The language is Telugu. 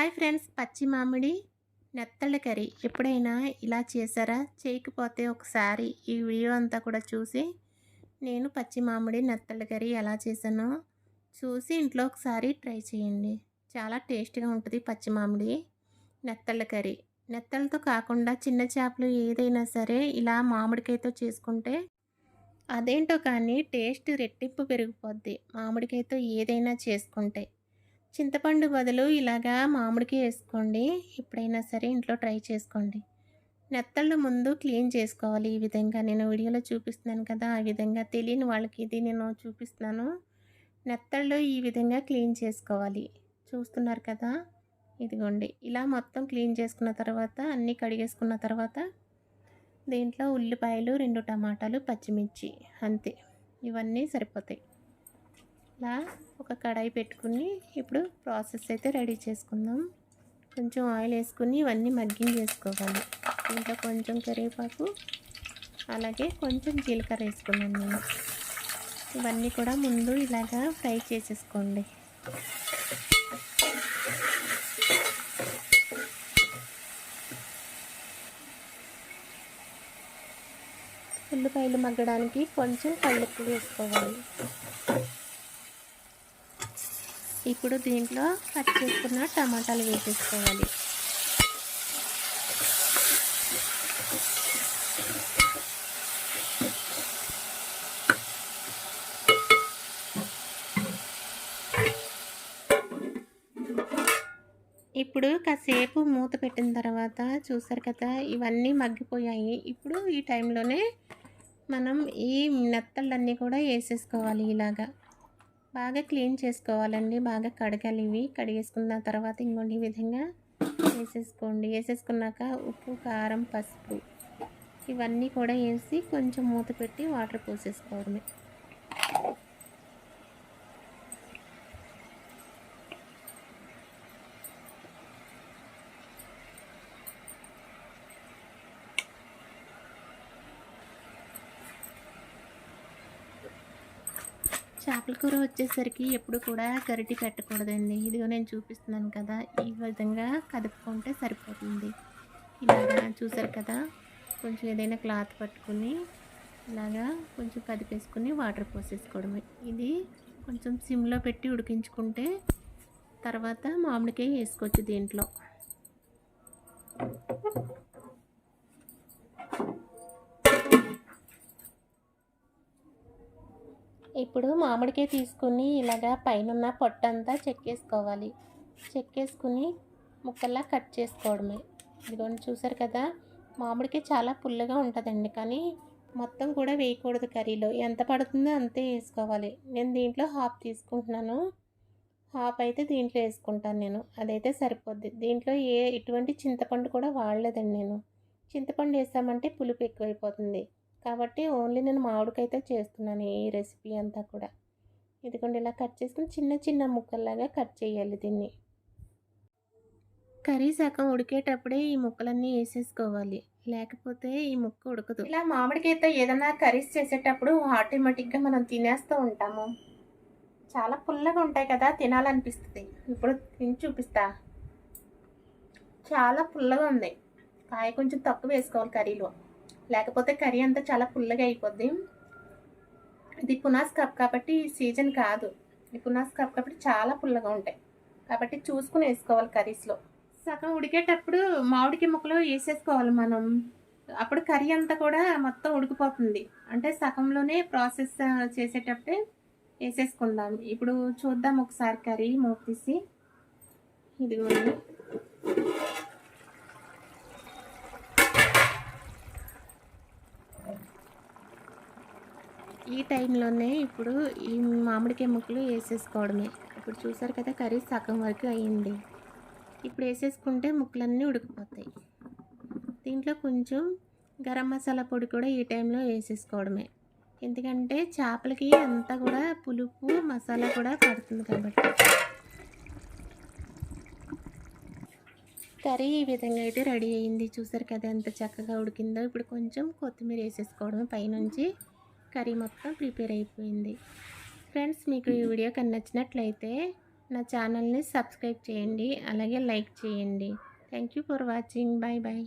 హాయ్ ఫ్రెండ్స్, పచ్చి మామిడి నెత్తళ్ళ కర్రీ ఎప్పుడైనా ఇలా చేశారా? చేయకపోతే ఒకసారి ఈ వీడియో అంతా కూడా చూసి నేను పచ్చి మామిడి నెత్తళ్ళ కర్రీ ఎలా చేశానో చూసి ఇంట్లో ఒకసారి ట్రై చేయండి. చాలా టేస్ట్గా ఉంటుంది పచ్చి మామిడి నెత్తళ్ళ కర్రీ. నెత్తళ్ళతో కాకుండా చిన్న చేపలు ఏదైనా సరే ఇలా మామిడికాయతో చేసుకుంటే అదేంటో కానీ టేస్ట్ రెట్టింపు పెరిగిపోద్ది మామిడికాయతో ఏదైనా చేసుకుంటే. చింతపండు బదులు ఇలాగా మామిడికాయ వేసుకోండి. ఎప్పుడైనా సరే ఇంట్లో ట్రై చేసుకోండి. నెత్తళ్ళు ముందు క్లీన్ చేసుకోవాలి. ఈ విధంగా నేను వీడియోలో చూపిస్తున్నాను కదా, ఆ విధంగా తెలియని వాళ్ళకి ఇది నేను చూపిస్తున్నాను. నెత్తళ్ళు ఈ విధంగా క్లీన్ చేసుకోవాలి. చూస్తున్నారు కదా, ఇదిగోండి ఇలా మొత్తం క్లీన్ చేసుకున్న తర్వాత అన్నీ కడిగేసుకున్న తర్వాత దీంట్లో ఉల్లిపాయలు, 2 టమాటాలు, పచ్చిమిర్చి అంతే, ఇవన్నీ సరిపోతాయి. ఇలా ఒక కడాయి పెట్టుకుని ఇప్పుడు ప్రాసెస్ అయితే రెడీ చేసుకుందాం. కొంచెం ఆయిల్ వేసుకుని ఇవన్నీ మగ్గించేసుకోవాలి. దీంట్లో కొంచెం కరివేపాకు, అలాగే కొంచెం జీలకర్ర వేసుకున్నాను నేను. ఇవన్నీ కూడా ముందు ఇలాగా ఫ్రై చేసేసుకోండి. ఉల్లిపాయలు మగ్గడానికి కొంచెం కల్లుప్పు వేసుకోవాలి. ఇప్పుడు దీంట్లో కట్ చేసుకున్న టమాటాలు వేసేసుకోవాలి. ఇప్పుడు కాసేపు మూత పెట్టిన తర్వాత చూసారు కదా, ఇవన్నీ మగ్గిపోయాయి. ఇప్పుడు ఈ టైంలోనే మనం ఈ నెత్తళ్ళన్నీ కూడా వేసేసుకోవాలి. ఇలాగా బాగా క్లీన్ చేసుకోవాలండి, బాగా కడగాలి. ఇవి కడిగేసుకున్న తర్వాత ఇంకోండి ఈ విధంగా వేసేసుకోండి. వేసేసుకున్నాక ఉప్పు, కారం, పసుపు ఇవన్నీ కూడా వేసి కొంచెం మూత పెట్టి వాటర్ పోసేసుకోవడమే. చేపల కూర వచ్చేసరికి ఎప్పుడు కూడా గరిటె పెట్టకూడదండి. ఇదిగో నేను చూపిస్తున్నాను కదా, ఈ విధంగా కదుపుకుంటే సరిపోతుంది. ఇలాగా చూసారు కదా, కొంచెం ఏదైనా క్లాత్ పట్టుకుని ఇలాగా కొంచెం కదిపేసుకుని వాటర్ పోసేసుకోవడమే. ఇది కొంచెం సిమ్లో పెట్టి ఉడికించుకుంటే తర్వాత మామిడికాయ వేసుకోవచ్చు దీంట్లో. ఇప్పుడు మామిడికాయ తీసుకుని ఇలాగా పైన పొట్టంతా చెక్కేసుకోవాలి. చెక్కేసుకుని ముక్కల్లా కట్ చేసుకోవడమే. ఇదిగోండి చూసారు కదా, మామిడికాయ చాలా పుల్లగా ఉంటుందండి, కానీ మొత్తం కూడా వేయకూడదు కర్రీలో. ఎంత పడుతుందో అంతే వేసుకోవాలి. నేను దీంట్లో హాఫ్ తీసుకుంటున్నాను. హాఫ్ అయితే దీంట్లో వేసుకుంటాను నేను, అదైతే సరిపోద్ది. దీంట్లో ఎటువంటి చింతపండు కూడా వాడలేదండి నేను. చింతపండు వేసామంటే పులుపు ఎక్కువైపోతుంది కాబట్టి ఓన్లీ నేను మామిడికాయతో చేస్తున్నాను ఈ రెసిపీ అంతా కూడా. ఇదిగోండి ఇలా కట్ చేసుకుని చిన్న చిన్న ముక్కల్లాగా కట్ చేయాలి దీన్ని. కర్రీ సగం ఉడికేటప్పుడే ఈ ముక్కలన్నీ వేసేసుకోవాలి, లేకపోతే ఈ ముక్క ఉడకదు. ఇలా మామిడికాయతో ఏదైనా కర్రీస్ చేసేటప్పుడు ఆటోమేటిక్గా మనం తినేస్తూ ఉంటాము. చాలా పుల్లగా ఉంటాయి కదా, తినాలనిపిస్తుంది. ఇప్పుడు తిని చూపిస్తా. చాలా పుల్లగా ఉంది. కాయ కొంచెం తక్కువ వేసుకోవాలి కర్రీలో, లేకపోతే కర్రీ అంతా చాలా పుల్లగా అయిపోద్ది. ఇది పునాస్ కప్ కాబట్టి సీజన్ కాదు, ఈ పునాస్ కప్ కాబట్టి చాలా పుల్లగా ఉంటాయి కాబట్టి చూసుకుని వేసుకోవాలి కర్రీస్లో. సగం ఉడికేటప్పుడు మామిడికాయ ముక్కలు వేసేసుకోవాలి మనం, అప్పుడు కర్రీ అంతా కూడా మొత్తం ఉడికిపోతుంది. అంటే సగంలోనే ప్రాసెస్ చేసేటప్పుడే వేసేసుకుందాం. ఇప్పుడు చూద్దాం ఒకసారి కర్రీ మూత తీసి. ఇదిగోండి ఈ టైంలోనే ఇప్పుడు ఈ మామిడికాయ ముక్కలు వేసేసుకోవడమే. ఇప్పుడు చూసారు కదా, కర్రీ సగం వరకు అయ్యింది. ఇప్పుడు వేసేసుకుంటే ముక్కలన్నీ ఉడికిపోతాయి. దీంట్లో కొంచెం గరం మసాలా పొడి కూడా ఈ టైంలో వేసేసుకోవడమే, ఎందుకంటే చేపలకి అంతా కూడా పులుపు మసాలా కూడా పడుతుంది కాబట్టి. కర్రీ ఈ విధంగా అయితే రెడీ అయ్యింది. చూసారు కదా ఎంత చక్కగా ఉడికిందో. ఇప్పుడు కొంచెం కొత్తిమీర వేసేసుకోవడమే పైనుంచి. కర్రీ మొత్తం ప్రిపేర్ అయిపోయింది. ఫ్రెండ్స్, మీకు ఈ వీడియో నచ్చినట్లయితే నా ఛానల్ని సబ్స్క్రైబ్ చేయండి, అలాగే లైక్ చేయండి. Thank you for watching. Bye bye.